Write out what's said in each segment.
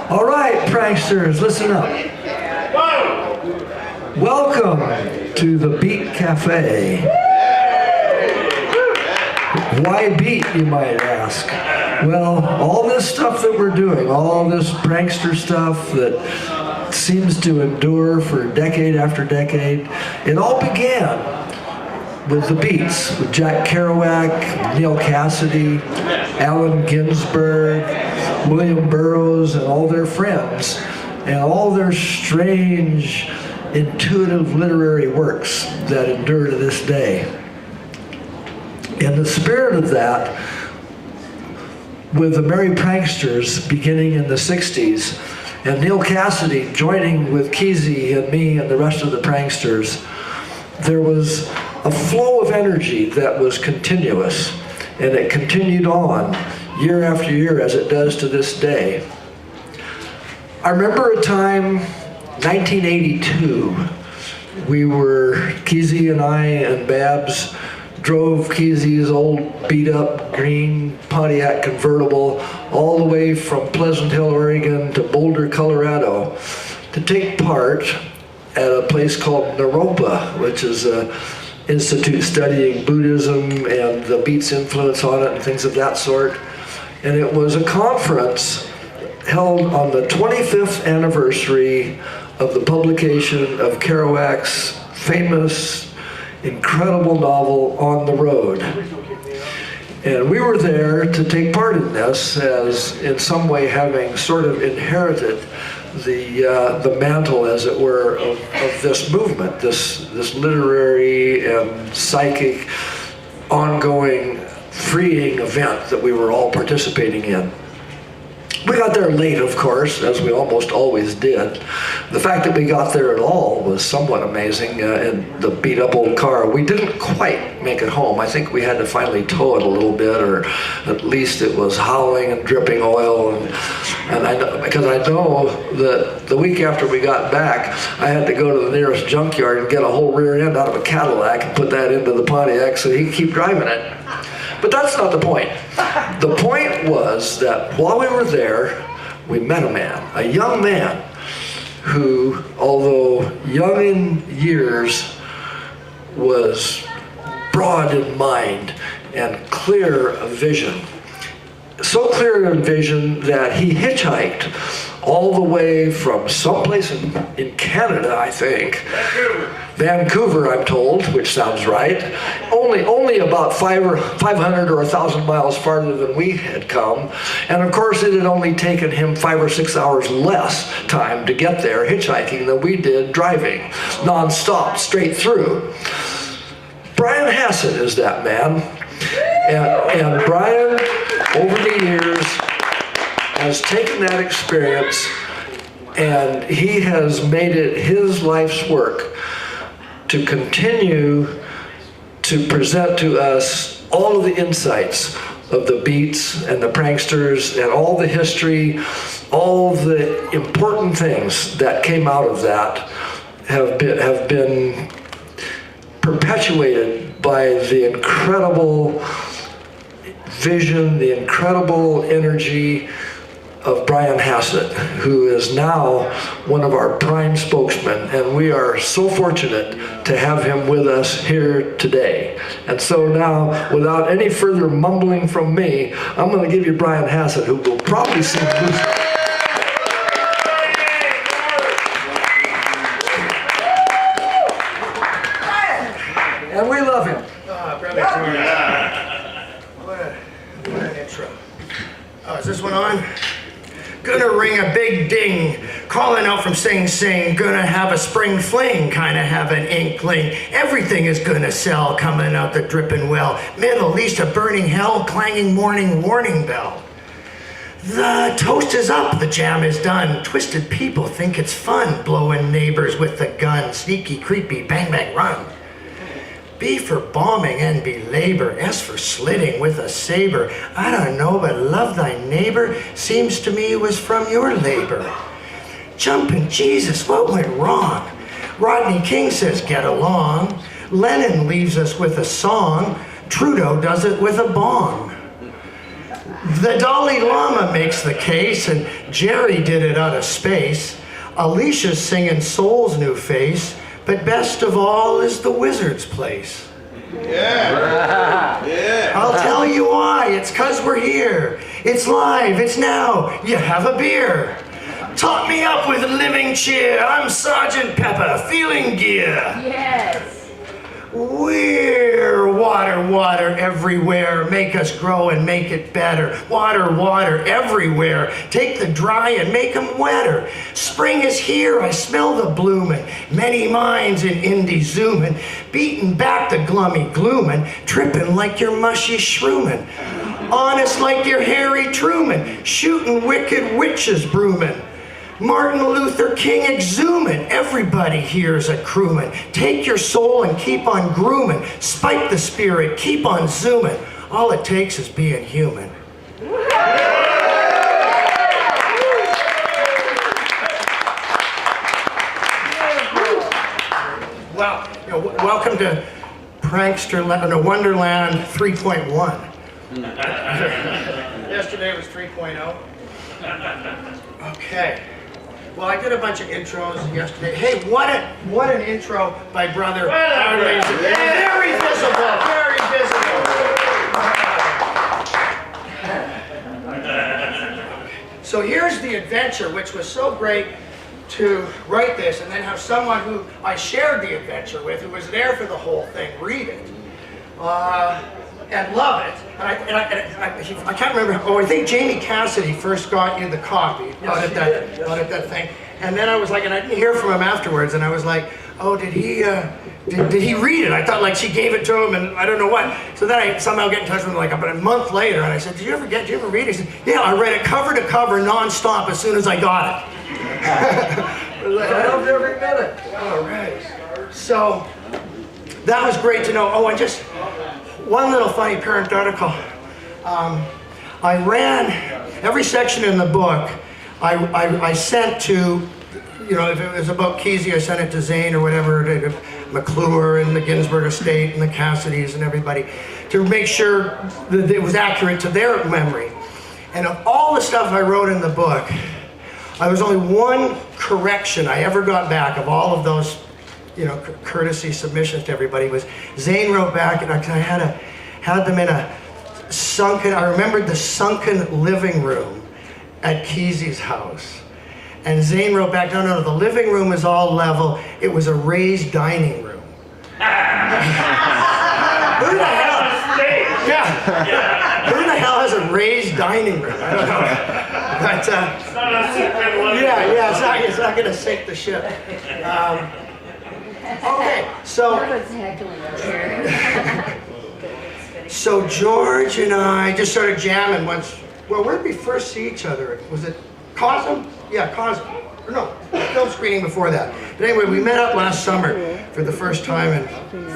All right, pranksters, listen up. Welcome to the Beat Cafe. Why beat, you might ask? Well, all this stuff that we're doing, all this prankster stuff that seems to endure for decade after decade, it all began with the Beats, with Jack Kerouac, Neal Cassady, Allen Ginsberg, William Burroughs, and all their friends, and all their strange, intuitive literary works that endure to this day. In the spirit of that, with the Merry Pranksters beginning in the 60s, and Neal Cassady joining with Keezy and me and the rest of the pranksters, there was a flow of energy that was continuous, and it continued on year after year as it does to this day. I remember a time, 1982, Keezy and I and Babs drove Keezy's old beat-up green Pontiac convertible all the way from Pleasant Hill, Oregon to Boulder, Colorado to take part at a place called Naropa, which is an institute studying Buddhism and the Beats' influence on it and things of that sort. And it was a conference held on the 25th anniversary of the publication of Kerouac's famous, incredible novel, On the Road. And we were there to take part in this as, in some way, having sort of inherited the mantle, as it were, of this movement, this literary and psychic, ongoing, freeing event that we were all participating in. We got there late, of course, as we almost always did. The fact that we got there at all was somewhat amazing in the beat-up old car. We didn't quite make it home. I think we had to finally tow it a little bit, or at least it was howling and dripping oil. Because I know that the week after we got back, I had to go to the nearest junkyard and get a whole rear end out of a Cadillac and put that into the Pontiac so he could keep driving it. But that's not the point. The point was that while we were there, we met a young man who, although young in years, was broad in mind and clear of vision. So clear in vision that he hitchhiked all the way from someplace in Canada, I think. Vancouver, I'm told, which sounds right. Only about 500 or 1,000 miles farther than we had come. And of course, it had only taken him 5 or 6 hours less time to get there hitchhiking than we did driving, non-stop, straight through. Brian Hassett is that man. And Brian, over the years, has taken that experience and he has made it his life's work to continue to present to us all of the insights of the Beats and the pranksters and all the history, all the important things that came out of that have been perpetuated by the incredible vision, the incredible energy of Brian Hassett, who is now one of our prime spokesmen, and we are so fortunate to have him with us here today. And so now, without any further mumbling from me, I'm going to give you Brian Hassett, who will probably sing blues. And we love him. What an intro. Oh, is this one on? Gonna ring a big ding, calling out from Sing Sing, gonna have a spring fling, kinda have an inkling. Everything is gonna sell, coming out the dripping well. Middle East a burning hell, clanging morning warning bell. The toast is up, the jam is done. Twisted people think it's fun, blowing neighbors with the gun. Sneaky, creepy, bang, bang, run. B for bombing and belabor, S for slitting with a saber. I don't know, but love thy neighbor seems to me was from your labor. Jumping Jesus, what went wrong? Rodney King says, get along. Lennon leaves us with a song. Trudeau does it with a bong. The Dalai Lama makes the case, and Jerry did it out of space. Alicia's singing Soul's new face, but best of all is the wizard's place. Yeah. Yeah. I'll tell you why. It's 'cause we're here. It's live. It's now. You have a beer. Top me up with a living cheer. I'm Sergeant Pepper, feeling gear. Yes. We're water, water everywhere. Make us grow and make it better. Water, water everywhere. Take the dry and make them wetter. Spring is here, I smell the bloomin'. Many minds in Indy zoomin'. Beating back the glummy gloomin'. Trippin' like your mushy shroomin'. Honest like your Harry Truman. Shootin' wicked witches broomin'. Martin Luther King exhuming. Everybody here's a crewman. Take your soul and keep on grooming. Spike the spirit, keep on zooming. All it takes is being human. Well, welcome to Prankster Wonderland 3.1. Yesterday was 3.0. Okay. Well, I did a bunch of intros yesterday. Hey, what an intro by Brother Harley's. Very visible, very visible. So here's the adventure, which was so great to write this, and then have someone who I shared the adventure with, who was there for the whole thing, read it. And love it. And I can't remember. Oh, I think Jamie Cassady first got you the copy out at that thing. And then I was like, and I didn't hear from him afterwards. And I was like, oh, did he read it? I thought like she gave it to him, and I don't know what. So then I somehow get in touch with him like about a month later, and I said, did you ever read it? He said, yeah, I read it cover to cover, nonstop, as soon as I got it. I loved every minute. All right. So that was great to know. Oh, and just one little funny parenthetical. I ran every section in the book. I sent to, if it was about Kesey, I sent it to Zane or whatever, to McClure and the Ginsberg estate and the Cassadys and everybody, to make sure that it was accurate to their memory. And of all the stuff I wrote in the book, I was only one correction I ever got back of all of those, courtesy submissions to everybody. Was Zane wrote back, and I had them in a sunken, I remembered the sunken living room at Kesey's house. And Zane wrote back, no, the living room is all level. It was a raised dining room. Who the hell? Yeah. Who the hell has a raised dining room? I don't know. But, It's not a secret one. it's not going to sink the ship. Okay, so. What's heckling up here? So George and I just started jamming once. Well, where did we first see each other? Was it Cosm? Yeah, Cosm. Or no, film screening before that. But anyway, we met up last summer for the first time in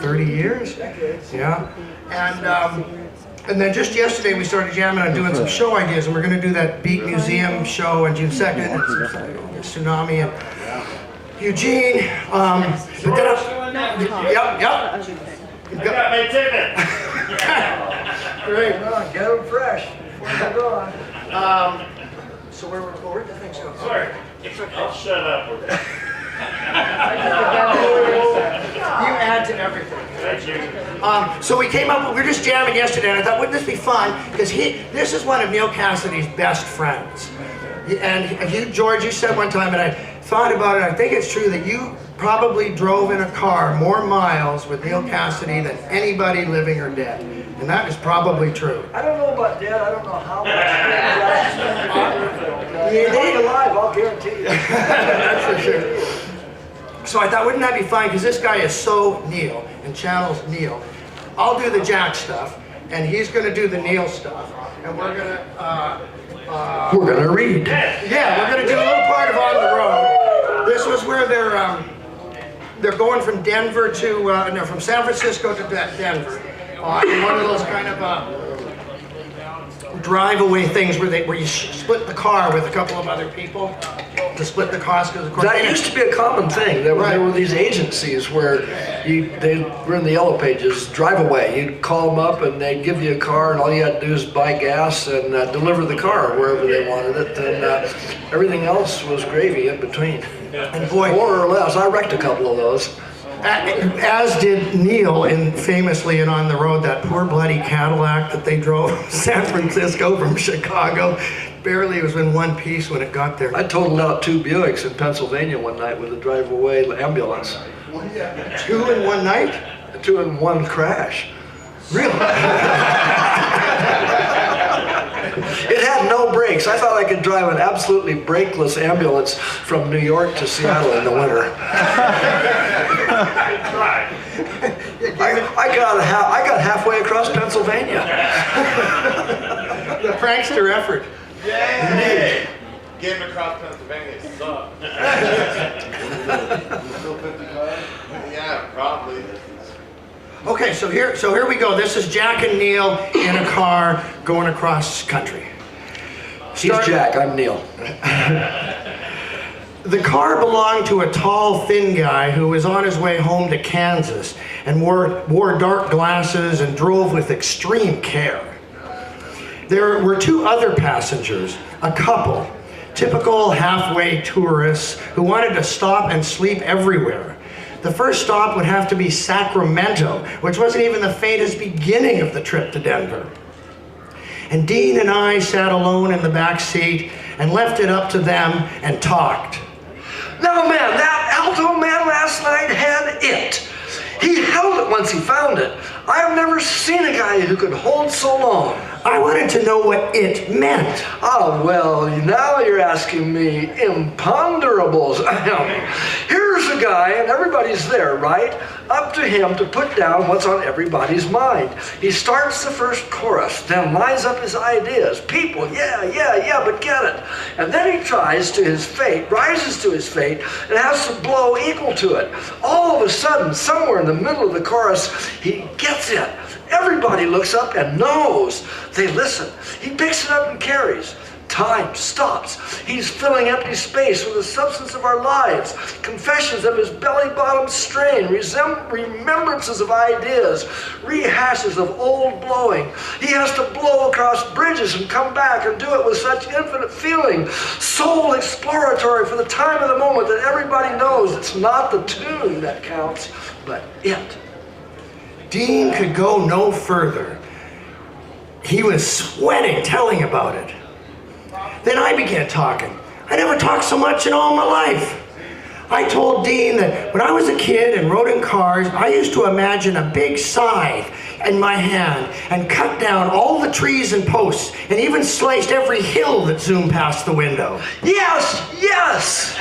30 years. Yeah. And then just yesterday we started jamming on doing some show ideas, and we're going to do that Beat Museum show on June 2nd. It's Tsunami and Eugene. But then yep. I got my ticket. Great. Get them fresh before they go on. So where did the things go? Sorry. I'll shut up with that. You add to everything. Thank you. So we came up, we were just jamming yesterday, and I thought, wouldn't this be fun? Because this is one of Neal Cassady's best friends. And you, George, you said one time, and I thought about it, I think it's true that you probably drove in a car more miles with Neal Cassady than anybody living or dead. And that is probably true. I don't know about dead. I don't know how much. He ain't alive, I'll guarantee you. That's for sure. So I thought, wouldn't that be fun? Because this guy is so Neal and channels Neal. I'll do the Jack stuff, and he's going to do the Neal stuff, and we're going to read. Yeah, we're going to do a little part of On the Road. This was where they're going from Denver to from San Francisco to Denver. In one of those kind of drive-away things where you split the car with a couple of other people. to split the cost, because of course That used to be a common thing. There were these agencies where they were in the yellow pages, drive away. You'd call them up and they'd give you a car, and all you had to do is buy gas and deliver the car wherever they wanted it, and everything else was gravy in between. And boy, more or less. I wrecked a couple of those. As did Neal, famously in On the Road, that poor bloody Cadillac that they drove San Francisco from Chicago. Barely was in one piece when it got there. I totaled out 2 Buicks in Pennsylvania one night with a drive-away ambulance. 2 in one night? A 2-in-1 crash. Really? It had no brakes. I thought I could drive an absolutely brakeless ambulance from New York to Seattle in the winter. I got halfway across Pennsylvania. The prankster effort. Yay! Getting across Pennsylvania sucked. Yeah, probably. Okay, so here we go. This is Jack and Neal in a car going across country. He's Jack, I'm Neal. The car belonged to a tall, thin guy who was on his way home to Kansas and wore dark glasses and drove with extreme care. There were 2 other passengers, a couple, typical halfway tourists who wanted to stop and sleep everywhere. The first stop would have to be Sacramento, which wasn't even the faintest beginning of the trip to Denver. And Dean and I sat alone in the back seat and left it up to them and talked. Now man, that alto man last night had it. He held it once he found it. I've never seen a guy who could hold so long. I wanted to know what it meant. Oh, well, now you're asking me imponderables. Here's a guy, and everybody's there, right? Up to him to put down what's on everybody's mind. He starts the first chorus, then lines up his ideas. People, yeah, but get it. And then he rises to his fate, and has to blow equal to it. All of a sudden, somewhere in the middle of the chorus, he gets it. Everybody looks up and knows. They listen. He picks it up and carries. Time stops. He's filling empty space with the substance of our lives, confessions of his belly-bottom strain, remembrances of ideas, rehashes of old blowing. He has to blow across bridges and come back and do it with such infinite feeling, soul exploratory for the time of the moment that everybody knows it's not the tune that counts, but it. Dean could go no further. He was sweating telling about it. Then I began talking. I never talked so much in all my life. I told Dean that when I was a kid and rode in cars, I used to imagine a big scythe in my hand and cut down all the trees and posts and even sliced every hill that zoomed past the window. Yes!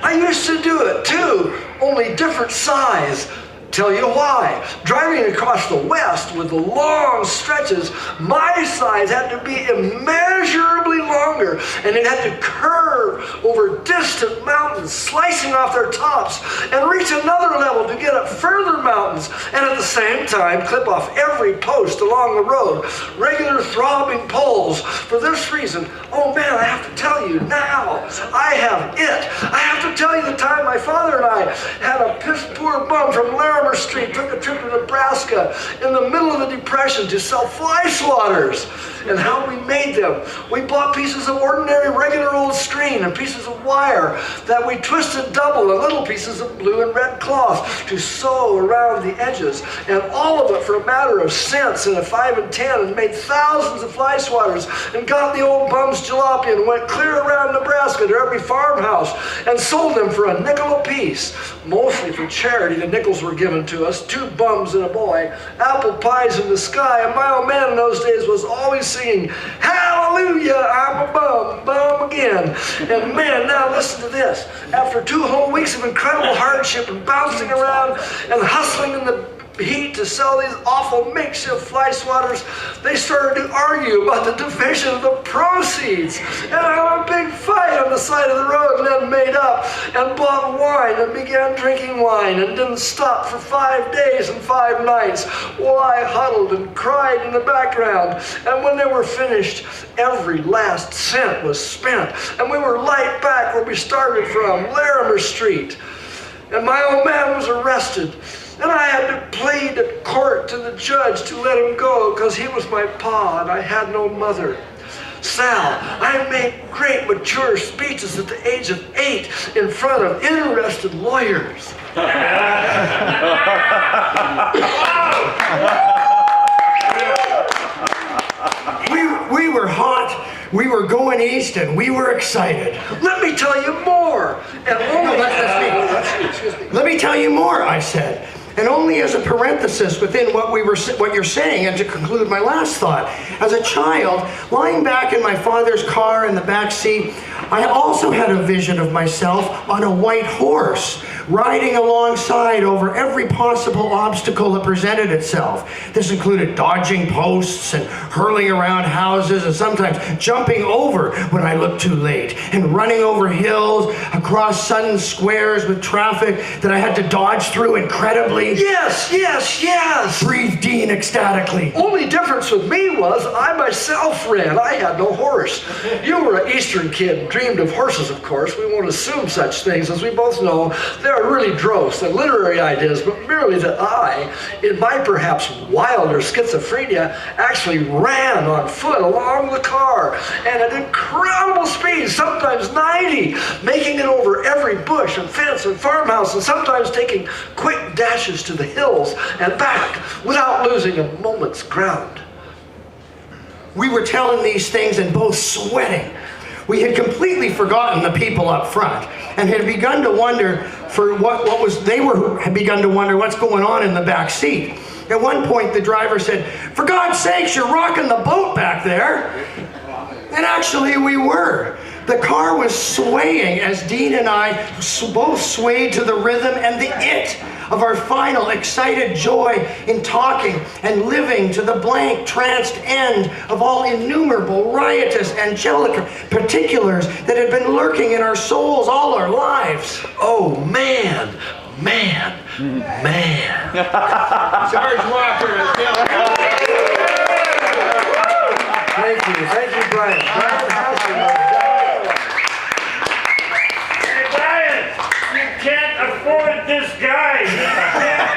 I used to do it too, only different size. Tell you why. Driving across the West with the long stretches, my sides had to be immeasurably longer, and it had to curve over distant mountains, slicing off their tops, and reach another level to get up further mountains, and at the same time clip off every post along the road, regular throbbing poles. For this reason, oh man, I have to tell you now, I have it. I have to tell you the time my father and I had a piss-poor bum from Larimer Street, took a trip to Nebraska in the middle of the Depression to sell fly swatters, and how we made them. We bought pieces of ordinary regular old string and pieces of wire that we twisted double and little pieces of blue and red cloth to sew around the edges, and all of it for a matter of cents in a 5 and 10, and made thousands of fly swatters and got the old bums jalopy and went clear around Nebraska to every farmhouse and sold them for a nickel apiece, mostly for charity. The nickels were given to us, 2 bums and a boy, apple pies in the sky, and my old man in those days was always singing, hallelujah, I'm a bum again. And man, now listen to this. After 2 whole weeks of incredible hardship and bouncing around and hustling in the heat to sell these awful makeshift fly swatters, they started to argue about the division of the proceeds. And I had a big fight on the side of the road, and then made up and bought wine and began drinking wine and didn't stop for 5 days and 5 nights while I huddled and cried in the background. And when they were finished, every last cent was spent, and we were right back where we started from, Larimer Street. And my old man was arrested, and I had to plead at court to the judge to let him go because he was my pa and I had no mother. Sal, I made great mature speeches at the age of 8 in front of interested lawyers. We were hot, we were going east, and we were excited. Let me tell you more. And only Let me tell you more, I said. And only as a parenthesis within what you're saying, and to conclude my last thought. As a child, lying back in my father's car in the back seat, I also had a vision of myself on a white horse, riding alongside over every possible obstacle that presented itself. This included dodging posts and hurling around houses and sometimes jumping over when I looked too late and running over hills, across sudden squares with traffic that I had to dodge through incredibly. yes, yes, yes. Breathed Dean ecstatically. Only difference with me was I myself ran. I had no horse. You were an Eastern kid and dreamed of horses, of course. We won't assume such things. As we both know, they are really dross and literary ideas, but merely that I, in my perhaps wilder schizophrenia, actually ran on foot along the car and at incredible speed, sometimes 90, making it over every bush and fence and farmhouse, and sometimes taking quick dashes to the hills and back without losing a moment's ground. We were telling these things and both sweating. We had completely forgotten the people up front and had begun to wonder had begun to wonder what's going on in the back seat. At one point, the driver said, "For God's sakes, you're rocking the boat back there." And actually, we were. The car was swaying as Dean and I both swayed to the rhythm and the it of our final excited joy in talking and living to the blank, tranced end of all innumerable, riotous, angelic particulars that had been lurking in our souls all our lives. Oh, man, man, man. George Walker is Thank you, Brian. Brian Hassett. Hey, Brian, you can't afford this guy. He's damn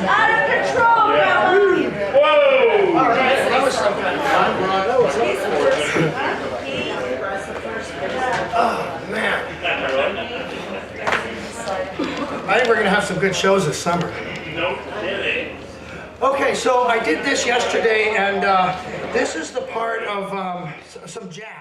Out of control, Grandma. good. Whoa! All right, that was some kind of fun. Oh, man. I think we're going to have some good shows this summer. No kidding. Okay, so I did this yesterday, and this is the part of some jazz.